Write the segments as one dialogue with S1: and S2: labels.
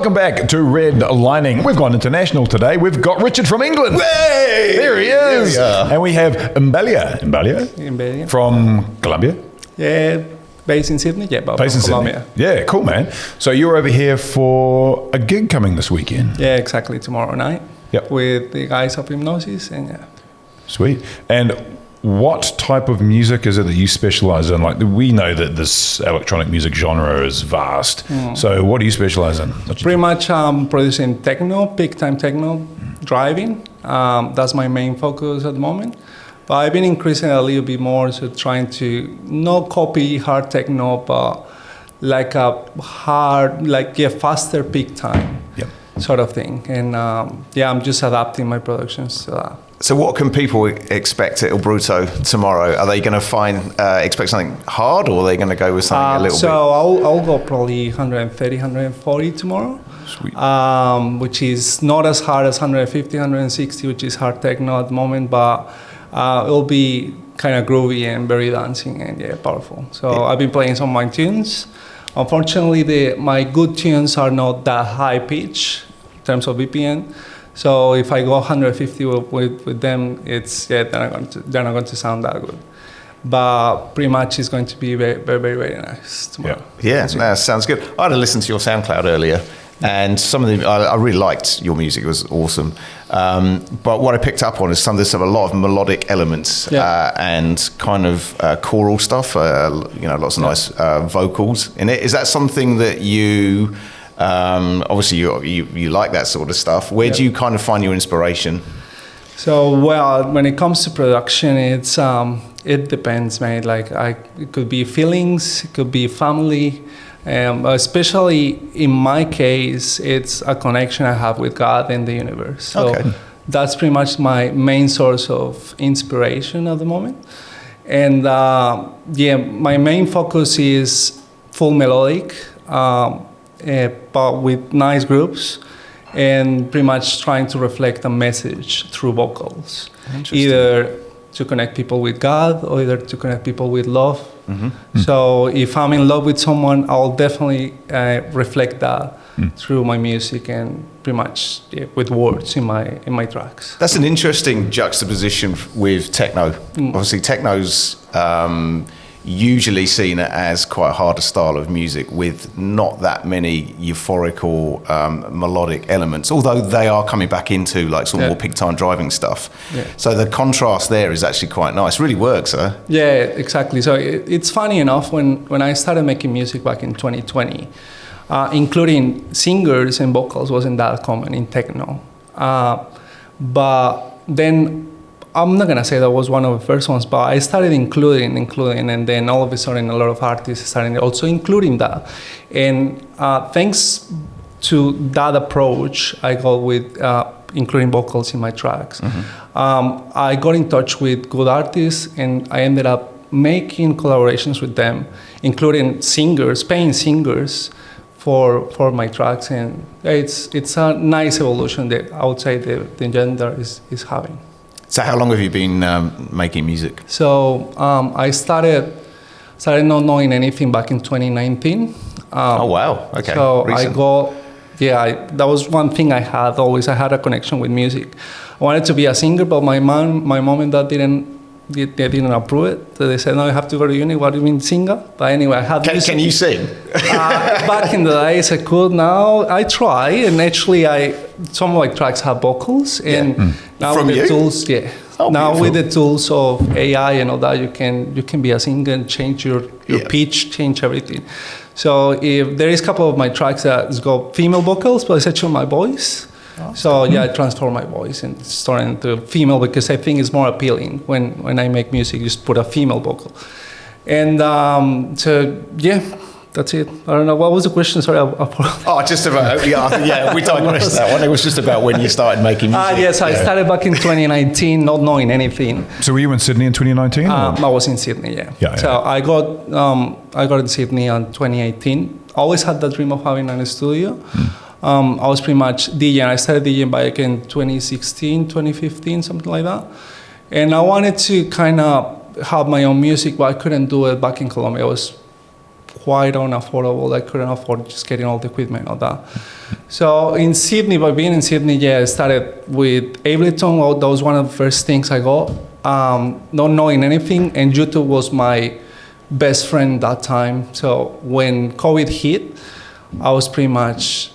S1: welcome back to Redlining. We've gone international today. We've got Richard from England.
S2: Hey!
S1: There he is. And we have Invadia from Colombia.
S3: Yeah, based in Sydney. Yeah, but
S1: based in
S3: Colombia.
S1: Sydney. Yeah, cool, man. So you're over here for a gig coming this weekend.
S3: Yeah, exactly. Tomorrow night.
S1: Yep.
S3: With the guys of Hypnosis, and yeah.
S1: Sweet. And what type of music is it that you specialize in? Like, we know that this electronic music genre is vast. So what do you specialize in?
S3: Pretty much producing techno, big time techno, driving. That's my main focus at the moment. But I've been increasing a little bit more, so trying to not copy hard techno, but like a hard, faster peak time sort of thing. And I'm just adapting my productions to that.
S2: So what can people expect at Il Bruto tomorrow? Are they going to expect something hard, or are they going to go with something a little bit?
S3: So I'll go probably 130, 140 tomorrow.
S1: Sweet.
S3: Which is not as hard as 150, 160, which is hard techno at the moment, but it'll be kind of groovy and very dancing and powerful. So I've been playing some of my tunes. Unfortunately, my good tunes are not that high pitch in terms of BPM. So if I go 150 with them, they're not going to sound that good. But pretty much it's going to be very, very, very, very nice tomorrow.
S2: Yeah, that sounds good. I had to listen to your SoundCloud earlier, and some of them, I really liked your music. It was awesome. But what I picked up on is there's a lot of melodic elements and kind of choral stuff. Lots of nice vocals in it. Is that something that you? Obviously, you like that sort of stuff. Where do you kind of find your inspiration?
S3: So, when it comes to production, it depends, mate. It could be feelings, it could be family. Especially in my case, it's a connection I have with God and the universe. So that's pretty much my main source of inspiration at the moment. And my main focus is full melodic. But with nice groups, and pretty much trying to reflect a message through vocals, either to connect people with God or either to connect people with love. So if I'm in love with someone, I'll definitely reflect that through my music and pretty much with words in my tracks.
S2: That's an interesting juxtaposition with techno. Obviously, techno's usually seen as quite a harder style of music with not that many euphoric or melodic elements, although they are coming back into more peak time driving stuff. So the contrast there is actually quite nice. Really works, huh? Yeah,
S3: exactly. So it's funny enough, when I started making music back in 2020, including singers and vocals wasn't that common in techno. But then I'm not gonna say that was one of the first ones, but I started including, and then all of a sudden a lot of artists started also including that. And thanks to that approach, I got with including vocals in my tracks. I got in touch with good artists, and I ended up making collaborations with them, including singers, paying singers for my tracks, and it's a nice evolution that I would say the genre is having.
S2: So how long have you been making music?
S3: So I started not knowing anything back in 2019.
S2: Oh wow! Okay.
S3: So
S2: recent.
S3: that was one thing I had always. I had a connection with music. I wanted to be a singer, but my mom and dad didn't approve it. So they said, no, you have to go to uni. What do you mean singer? But anyway, I had
S2: Can you sing?
S3: Back in the days, I could. Now I try, and actually, some of my tracks have vocals, and now
S2: From
S3: with the
S2: you?
S3: tools,
S2: Oh,
S3: now
S2: beautiful.
S3: with the tools of AI and all that, you can be a singer and change your pitch, change everything. So if there is a couple of my tracks that's got female vocals, but it's actually my voice. So I transform my voice and turn it into female because I think it's more appealing when I make music. Just put a female vocal, and that's it. I don't know what was the question. Sorry.
S2: Just about we digressed that one. It was just about when you started making music.
S3: Yes, I started back in 2019, not knowing anything.
S1: So were you in Sydney in 2019?
S3: I was in Sydney. So I got in Sydney in 2018. I always had the dream of having a studio. I was pretty much DJing. I started DJing back in 2016, 2015, something like that. And I wanted to kind of have my own music, but I couldn't do it back in Colombia. I was quite unaffordable. I couldn't afford just getting all the equipment and all that. So in Sydney, by being in Sydney, I started with Ableton. Well, that was one of the first things I got, not knowing anything, and YouTube was my best friend that time. So when COVID hit, I was pretty much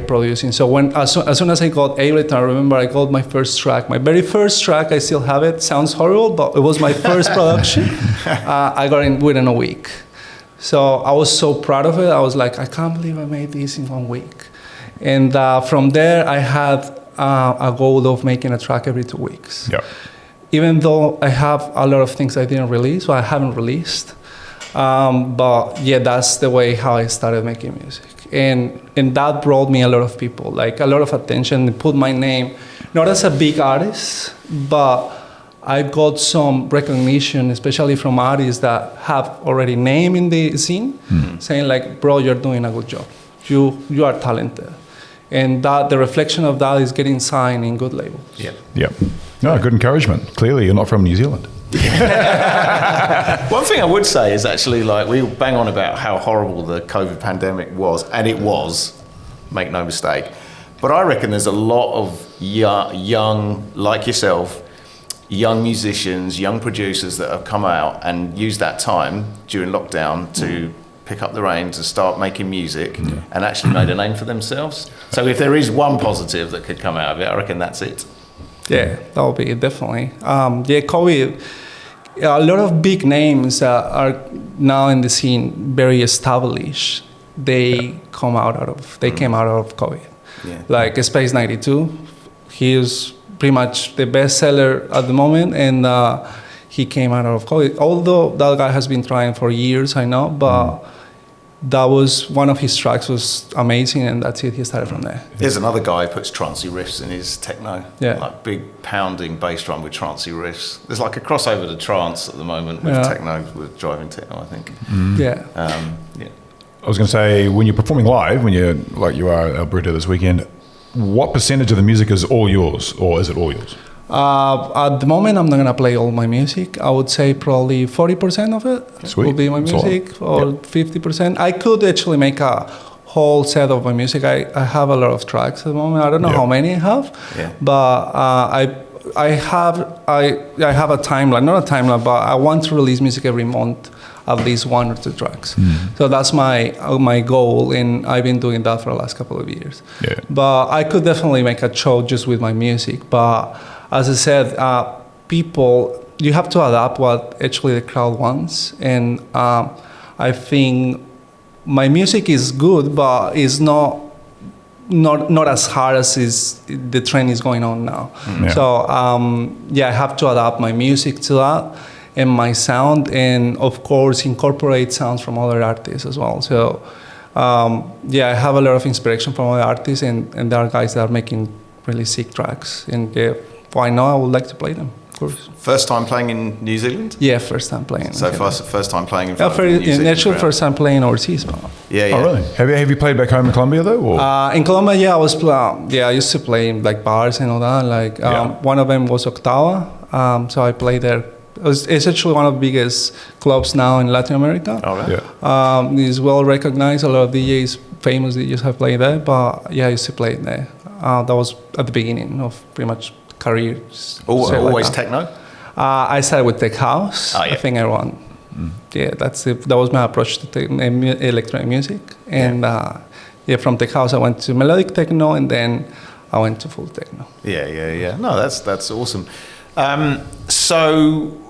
S3: producing. So as soon as I got Ableton, I remember I got my first track. My very first track, I still have it. Sounds horrible, but it was my first production. I got it within a week. So I was so proud of it. I was like, I can't believe I made this in 1 week. And from there, I had a goal of making a track every 2 weeks.
S1: Yep.
S3: Even though I have a lot of things I didn't release, or I haven't released. But yeah, that's the way how I started making music. And that brought me a lot of people, like a lot of attention. They put my name, not as a big artist, but I got some recognition, especially from artists that have already name in the scene, saying like, bro, you're doing a good job. You are talented. And that the reflection of that is getting signed in good labels.
S1: Yeah. No, good encouragement. Clearly, you're not from New Zealand.
S2: One thing I would say is actually, like, we bang on about how horrible the COVID pandemic was, and it was, make no mistake. But I reckon there's a lot of young, like yourself, young musicians, young producers that have come out and used that time during lockdown to pick up the reins and start making music and actually made a name for themselves. So if there is one positive that could come out of it, I reckon that's it.
S3: Yeah, that would be definitely. COVID, a lot of big names are now in the scene very established. They came out of COVID.
S2: Yeah.
S3: Like Space 92, he is pretty much the best seller at the moment, and he came out of COVID. Although that guy has been trying for years, I know, but that was one of his tracks was amazing, and that's it. He started from there.
S2: There's another guy who puts trancey riffs in his techno,
S3: Yeah.
S2: like big pounding bass drum with trancey riffs. There's like a crossover to trance at the moment with techno, with driving techno, I think.
S3: Yeah.
S2: Yeah.
S1: I was going to say, when you're performing live, when you're like you are at Alberta this weekend, what percentage of the music is all yours, or is it all yours?
S3: At the moment, I'm not gonna play all my music. I would say probably 40% of it will be my music, or 50%. I could actually make a whole set of my music. I have a lot of tracks at the moment. I don't know how many I have, but I have a timeline, not a timeline, but I want to release music every month, at least 1 or 2 tracks. So that's my goal, and I've been doing that for the last couple of years.
S1: Yeah.
S3: But I could definitely make a show just with my music. But as I said, you have to adapt what actually the crowd wants. And I think my music is good, but it's not as hard as the trend is going on now. So I have to adapt my music to that, and my sound, and of course incorporate sounds from other artists as well. So I have a lot of inspiration from other artists, and there are guys that are making really sick tracks, and why not? I would like to play them, of course.
S2: First time playing in New Zealand?
S3: Yeah, first time playing.
S2: So first time playing in front of the music
S3: actually first time playing overseas. But
S2: yeah.
S1: Oh, really? Have you played back home in Colombia though? Or?
S3: In Colombia, I used to play in like bars and all that. Like one of them was Octava, so I played there. It's actually one of the biggest clubs now in Latin America.
S2: Oh, right.
S1: Yeah.
S3: It's well recognized. A lot of DJs, famous DJs, have played there. But I used to play there. That was at the beginning of pretty much career.
S2: Always techno?
S3: I started with tech house. I think I won. Yeah, that was my approach to electronic music. And from tech house I went to melodic techno, and then I went to full techno.
S2: Yeah. No, that's awesome. So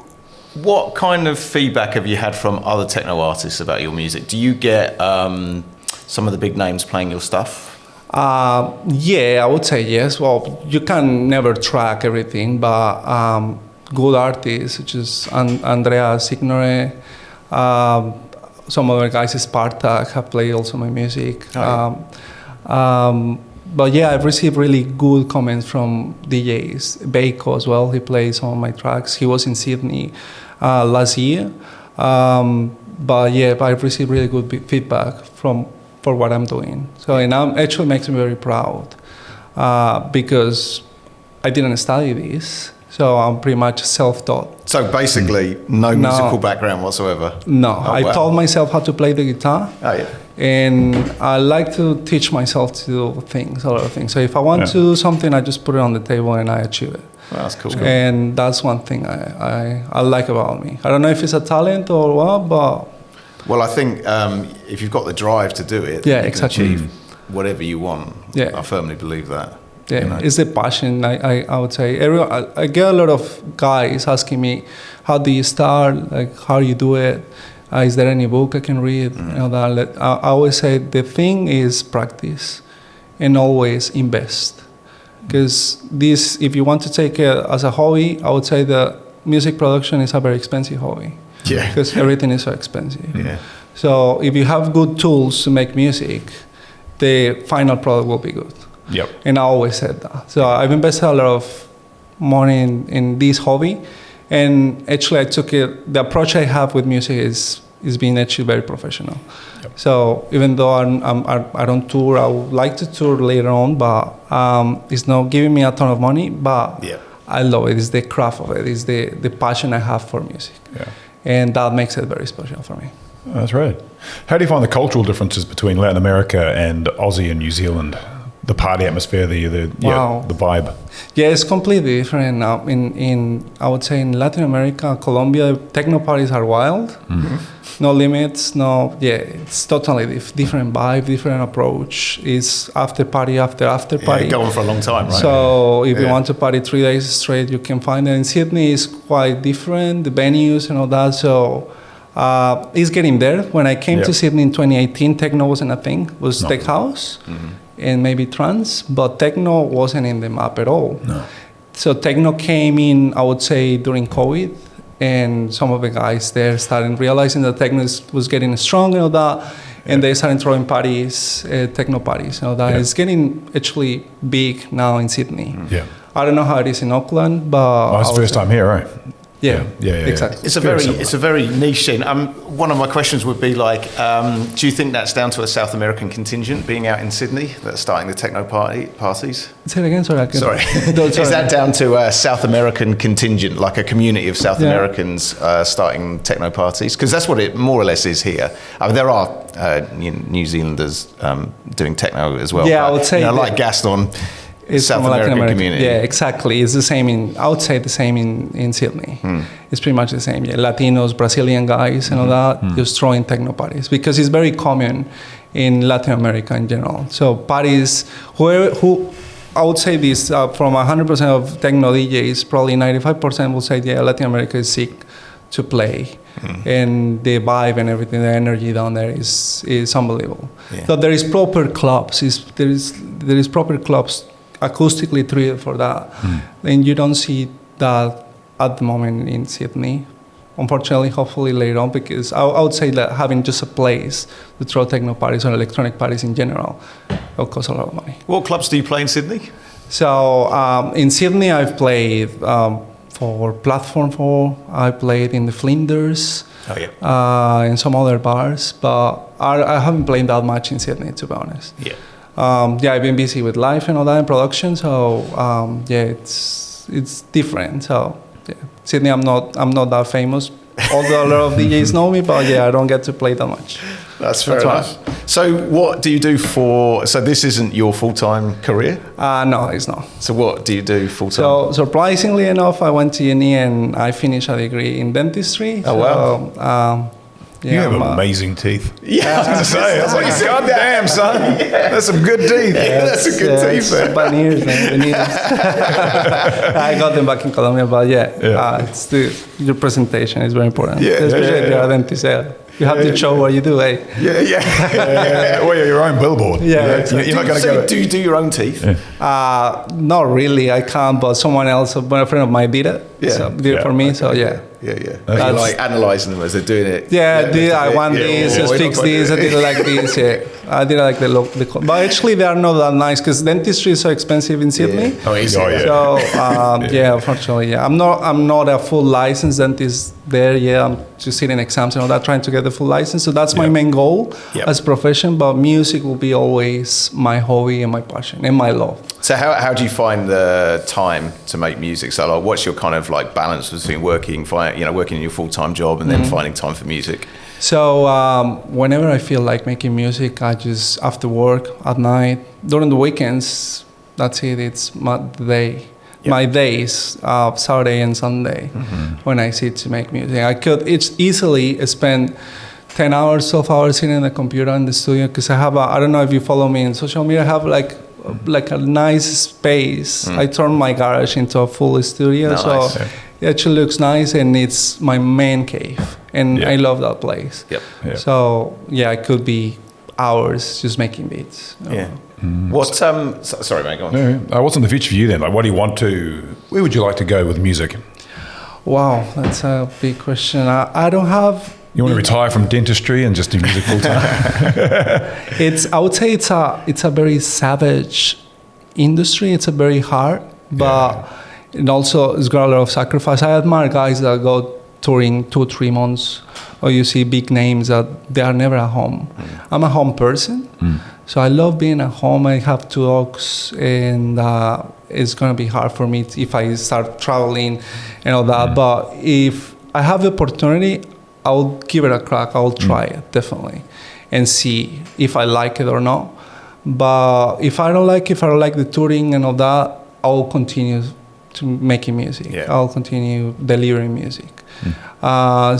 S2: what kind of feedback have you had from other techno artists about your music? Do you get some of the big names playing your stuff?
S3: I would say yes. Well, you can never track everything, but good artists such as Andrea Signore, some other guys, Spartak, have played also my music. But I've received really good comments from DJs. Baco as well, he plays some of my tracks. He was in Sydney last year. But I've received really good feedback for what I'm doing. So it actually makes me very proud because I didn't study this. So I'm pretty much self-taught.
S2: So basically, no musical background whatsoever?
S3: No.
S2: Oh,
S3: I taught myself how to play the guitar.
S2: Oh, yeah.
S3: And I like to teach myself to do things, a lot of things. So if I want to do something, I just put it on the table and I achieve it.
S2: Well, that's cool.
S3: And that's one thing I like about me. I don't know if it's a talent or what, but...
S2: Well, I think if you've got the drive to do it,
S3: Yeah,
S2: you
S3: exactly.
S2: can achieve whatever you want.
S3: Yeah.
S2: I firmly believe that.
S3: Yeah,
S2: you know?
S3: it's the passion. I would say I get a lot of guys asking me, how do you start? Like, how do you do it? Is there any book I can read? You know, that I always say the thing is practice, and always invest. Because this, if you want to take it as a hobby, I would say the music production is a very expensive hobby.
S2: Yeah.
S3: Because everything is so expensive.
S2: Yeah.
S3: So if you have good tools to make music, the final product will be good.
S1: Yep.
S3: And I always said that. So I've invested a lot of money in this hobby, and actually I took it. The approach I have with music is being actually very professional.
S1: Yep.
S3: So even though I don't tour, I would like to tour later on, but it's not giving me a ton of money. But
S2: Yeah.
S3: I love it. It's the craft of it. It's the passion I have for music, and that makes it very special for me.
S1: That's right. How do you find the cultural differences between Latin America and Aussie and New Zealand? The party atmosphere, the vibe.
S3: Yeah, it's completely different. In I would say in Latin America, Colombia, techno parties are wild.
S1: Mm-hmm.
S3: No limits. It's totally different vibe, different approach. It's after party after party.
S2: Yeah, go on for a long time, right?
S3: So if you want to party 3 days straight, you can find it. In Sydney, is quite different. The venues and all that. So it's getting there. When I came to Sydney in 2018, techno wasn't a thing. It was tech house. Mm-hmm. And maybe trance, but techno wasn't in the map at all.
S1: No.
S3: So techno came in, I would say, during COVID, and some of the guys there started realizing that techno was getting strong and all that, and they started throwing parties, techno parties. You know, that is getting actually big now in Sydney.
S1: Yeah.
S3: I don't know how it is in Auckland, but
S1: It's the first time here, right?
S3: Yeah,
S1: exactly.
S2: It's a very niche scene. One of my questions would be like, do you think that's down to a South American contingent being out in Sydney that's starting the techno parties?
S3: Say it again, sorry.
S2: Sorry. Is that down to a South American contingent, like a community of South Americans starting techno parties? Because that's what it more or less is here. I mean, there are New Zealanders doing techno as well.
S3: Yeah, I would say
S2: like Gaston.
S3: It's
S2: South
S3: from Latin
S2: American
S3: America.
S2: community.
S3: Yeah, exactly. It's the same I would say the same in Sydney. It's pretty much the same. Yeah, Latinos, Brazilian guys and all that, just throwing techno parties because it's very common in Latin America in general. So parties, who I would say this, from 100% of techno DJs, probably 95% will say, yeah, Latin America is sick to play. And the vibe and everything, the energy down there is unbelievable. Yeah. So there is proper clubs. There is proper clubs acoustically treated for that. And you don't see that at the moment in Sydney. Unfortunately, hopefully later on, because I would say that having just a place to throw techno parties or electronic parties in general will cost a lot of money.
S2: What clubs do you play in Sydney?
S3: So in Sydney, I've played for Platform 4, I played in the Flinders, and some other bars, but I haven't played that much in Sydney, to be honest.
S2: Yeah.
S3: I've been busy with life and all that in production, so it's different. So Sydney, I'm not that famous. Although a lot of DJs know me, but I don't get to play that much.
S2: That's fair enough. So what do you do so this isn't your full-time career?
S3: No, it's not.
S2: So what do you do full-time?
S3: So surprisingly enough, I went to uni and I finished a degree in dentistry.
S2: Oh, wow.
S1: You have amazing teeth.
S2: Yeah, I was going to say. I was like, God damn, son. That's some good teeth. That's a good teeth.
S3: Veneers, I got them back in Colombia, but it's your presentation is very important. Especially if you're a dentist. You have to show what you do, eh?
S1: Well, you're your own billboard.
S3: Exactly.
S2: You're not going to go. Do you do your own teeth?
S3: Not really. I can't, but someone else, a friend of mine did it. So did it for me. So
S2: Yeah. You're like analysing them as they're doing it.
S3: I want this, just fix this, I did it like this, I did it like the look. But actually, they are not that nice because dentistry is so expensive in Sydney.
S2: Oh, easy.
S3: So, unfortunately, I'm not a full licensed dentist there. I'm just sitting exams and all that, trying to get the full license. So that's my main goal as profession, but music will be always my hobby and my passion and my love.
S2: So how do you find the time to make music? So like, what's your kind of like balance between working in your full-time job and then finding time for music?
S3: So whenever I feel like making music, I just, after work, at night, during the weekends, that's it. It's my day. My days, Saturday and Sunday, when I sit to make music. It's easily spend 10 hours, 12 hours sitting in the computer in the studio, because I have I don't know if you follow me in social media, I have like a nice space. I turned my garage into a full studio,
S2: nice.
S3: So it actually looks nice, and it's my man cave, and I love that place. So I could be hours just making beats.
S2: What sorry mate, go on.
S1: No, what's in the future for you then? Like, where would you like to go with music?
S3: Wow, that's a big question. I don't have.
S1: You want to retire from dentistry and just do music full time?
S3: I would say it's a very savage industry. It's a very hard, but it also it's got a lot of sacrifice. I admire guys that go touring 2-3 months, or you see big names that they are never at home. I'm a home person, so I love being at home. I have 2 dogs, and it's gonna be hard for me if I start traveling and all that. But if I have the opportunity, I'll give it a crack. I'll try it, definitely, and see if I like it or not. But if I don't like the touring and all that, I'll continue to making music. I'll continue delivering music. I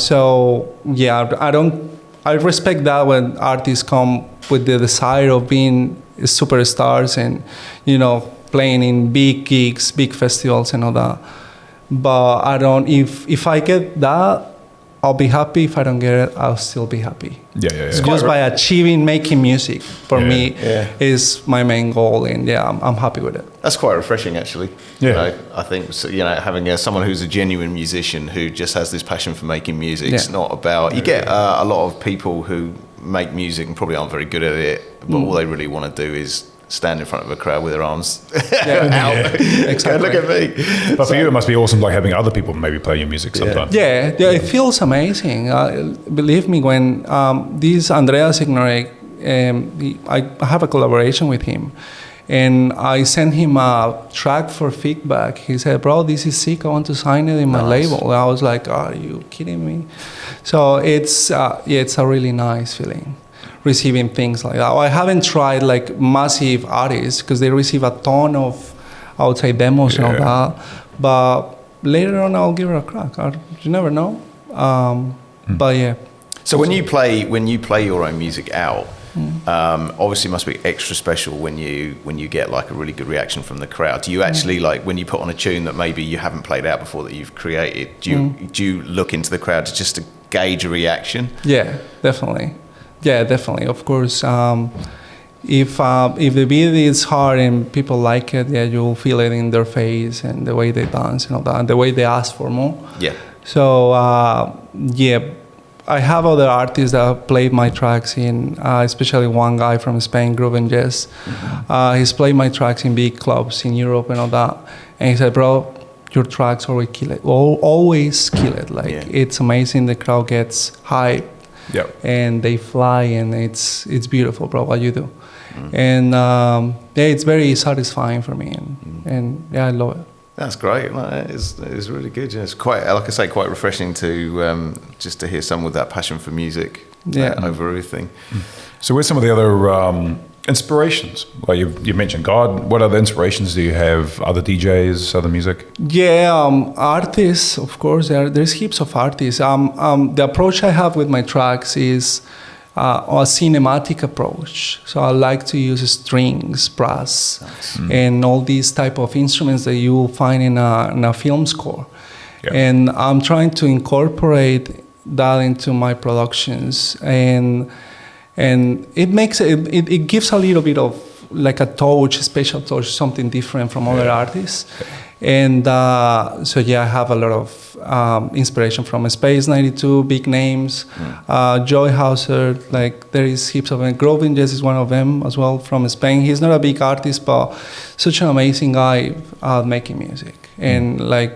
S3: respect that when artists come with the desire of being superstars and, playing in big gigs, big festivals and all that. But I don't, if I get that, I'll be happy. If I don't get it, I'll still be happy. Just by achieving making music for me is my main goal, and I'm happy with it.
S2: That's quite refreshing, actually. I think having someone who's a genuine musician who just has this passion for making music. It's not about. You get a lot of people who make music and probably aren't very good at it, but all they really want to do is stand in front of a crowd with their arms out.
S3: Exactly.
S2: Look at me.
S1: But for you, it must be awesome, like having other people maybe play your music sometimes.
S3: It feels amazing. Believe me, when this Andreas Ignorek, I have a collaboration with him, and I sent him a track for feedback. He said, "Bro, this is sick. I want to sign it in my label." And I was like, "Are you kidding me?" So it's a really nice feeling, receiving things like that. I haven't tried like massive artists because they receive a ton of, I would say, demos and all that. But later on, I'll give it a crack. You never know. But yeah.
S2: So when you play your own music out, obviously it must be extra special when you get like a really good reaction from the crowd. Do you actually like when you put on a tune that maybe you haven't played out before that you've created? Do you look into the crowd just to gauge a reaction?
S3: Yeah, definitely. Yeah, definitely. Of course, if the beat is hard and people like it, you'll feel it in their face and the way they dance and all that, and the way they ask for more. Yeah. So I have other artists that have played my tracks in, especially one guy from Spain, Groove and Jazz. He's played my tracks in big clubs in Europe and all that, and he said, "Bro, your tracks always kill it. Always kill it. It's amazing. The crowd gets hyped." And they fly, and it's beautiful, bro, what you do. And it's very satisfying for me, and I love it.
S2: That's great. It's really good. It's quite, like I say, quite refreshing to just to hear someone with that passion for music over everything.
S1: So where's some of the other inspirations? Well, you mentioned God. What other inspirations do you have? Other DJs, other music?
S3: Artists, of course. There's heaps of artists. The approach I have with my tracks is a cinematic approach. So I like to use strings, brass, and all these type of instruments that you will find in a film score. And I'm trying to incorporate that into my productions, and it makes it gives a little bit of like a touch, special touch, something different from other artists. And I have a lot of inspiration from Space 92, big names, Joy Hauser, like there is heaps of them. Groove and Jazz is one of them as well from Spain. He's not a big artist, but such an amazing guy making music. And like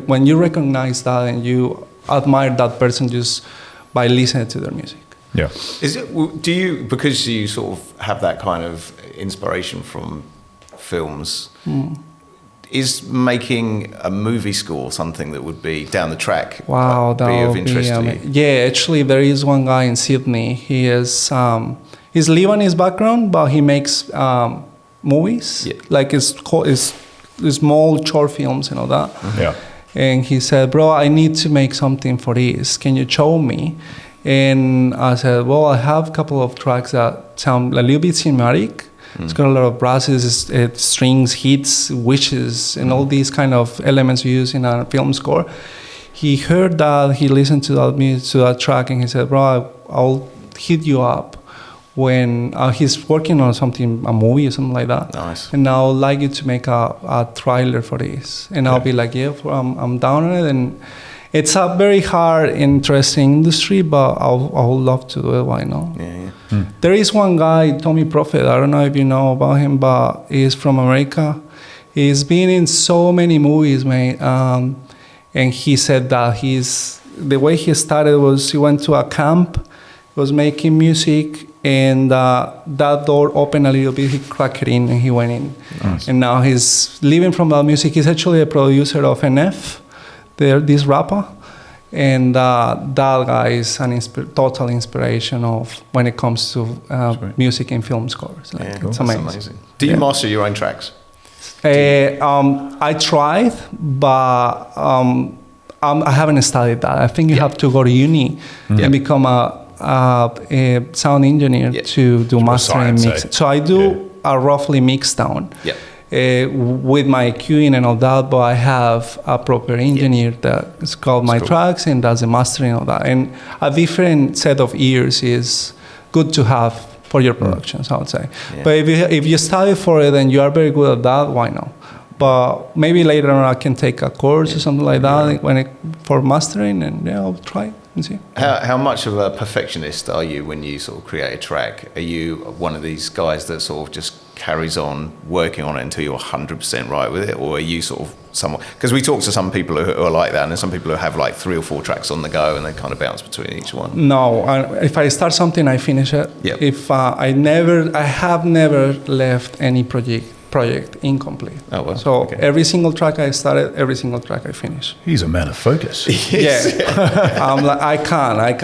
S3: when you recognize that and you admire that person just by listening to their music.
S1: Yeah.
S2: Do you, because you sort of have that kind of inspiration from films, is making a movie score something that would be down the track?
S3: Wow, that
S2: be of
S3: would
S2: interest
S3: be,
S2: to you?
S3: yeah, actually there is one guy in Sydney. He is he's Lebanese background, but he makes movies, like it's small short films and all that.
S1: Yeah.
S3: And he said, bro, I need to make something for this. Can you show me? And I said, well, I have a couple of tracks that sound a little bit cinematic. It's got a lot of brasses, strings, hits, witches, and all these kind of elements we use in a film score. He heard that, he listened to that music, to that track, and he said, bro, I'll hit you up when he's working on something, a movie or something like that.
S2: Nice.
S3: And I'd like you to make a trailer for this. And I'll be like, yeah, I'm down on it. And it's a very hard, interesting industry, but I would love to do it. Why not?
S2: Yeah.
S3: There is one guy, Tommy Prophet. I don't know if you know about him, but he's from America. He's been in so many movies, mate. And he said that the way he started was he went to a camp, was making music, and that door opened a little bit. He cracked it in, and he went in.
S1: Nice.
S3: And now he's living from that music. He's actually a producer of NF. This rapper, and that guy is total inspiration of when it comes to music and film scores. Like,
S2: Cool.
S3: it's
S2: That's
S3: amazing.
S2: Do you master your own tracks?
S3: I tried, but I haven't studied that. I think you have to go to uni and become a sound engineer to do mastering and mix. So I do a roughly mix down.
S2: Yeah.
S3: With my queuing and all that, but I have a proper engineer that is called my tracks and does the mastering of that. And a different set of ears is good to have for your productions, I would say. Yeah. But if you study for it and you are very good at that, why not? But maybe later on I can take a course or something like that for mastering, and I'll try it and see.
S2: How much of a perfectionist are you when you sort of create a track? Are you one of these guys that sort of just carries on working on it until you're 100% right with it, or are you sort of someone, because we talk to some people who are like that, and there's some people who have like 3 or 4 tracks on the go and they kind of bounce between each one?
S3: No, if I start something, I finish it.
S2: Yep.
S3: If I have never left any project incomplete.
S2: Oh, well.
S3: So every single track I started, every single track I finish.
S1: He's a man of focus.
S3: I can't.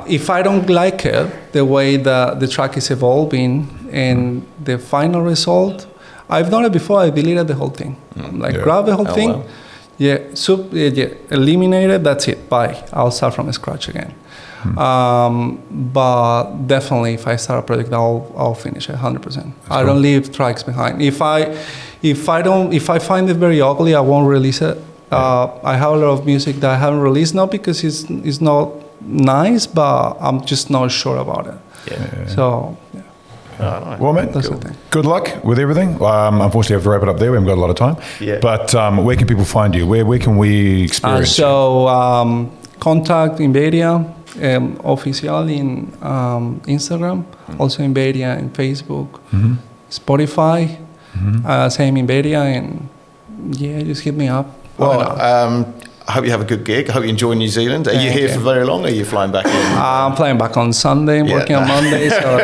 S3: If I don't like it, the way the track is evolving and the final result, I've done it before. I deleted the whole thing. Grab the whole thing. Wow. Eliminate it. That's it. Bye. I'll start from scratch again. But definitely, if I start a project, I'll finish it 100%. I don't leave tracks behind. If I find it very ugly, I won't release it. I have a lot of music that I haven't released, not because it's not nice, but I'm just not sure about it.
S2: Yeah.
S3: So. Yeah.
S2: Right.
S1: Well, mate, good luck with everything. Unfortunately, I have to wrap it up there. We haven't got a lot of time.
S2: Yeah.
S1: But where can people find you? Where can we experience you?
S3: Contact Invadia, official in Instagram, also Invadia in Facebook, Spotify, same Invadia, and just hit me up.
S2: Well, I hope you have a good gig. I hope you enjoy New Zealand. Are you here for very long, or are you flying back in?
S3: I'm flying back on Sunday, working on Monday, so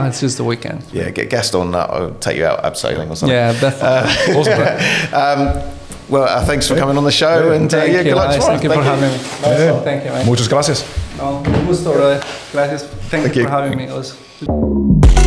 S3: it's just the weekend.
S2: Yeah, get Gaston, I'll take you out abseiling or something.
S3: Yeah, definitely.
S1: Awesome.
S2: Well, thanks for coming on the show, and
S3: thank you,
S2: good luck tomorrow.
S3: Thank you for having me. Thank you, man.
S1: Muchas gracias.
S3: No, un gusto, brother. Gracias. Thank you for having me.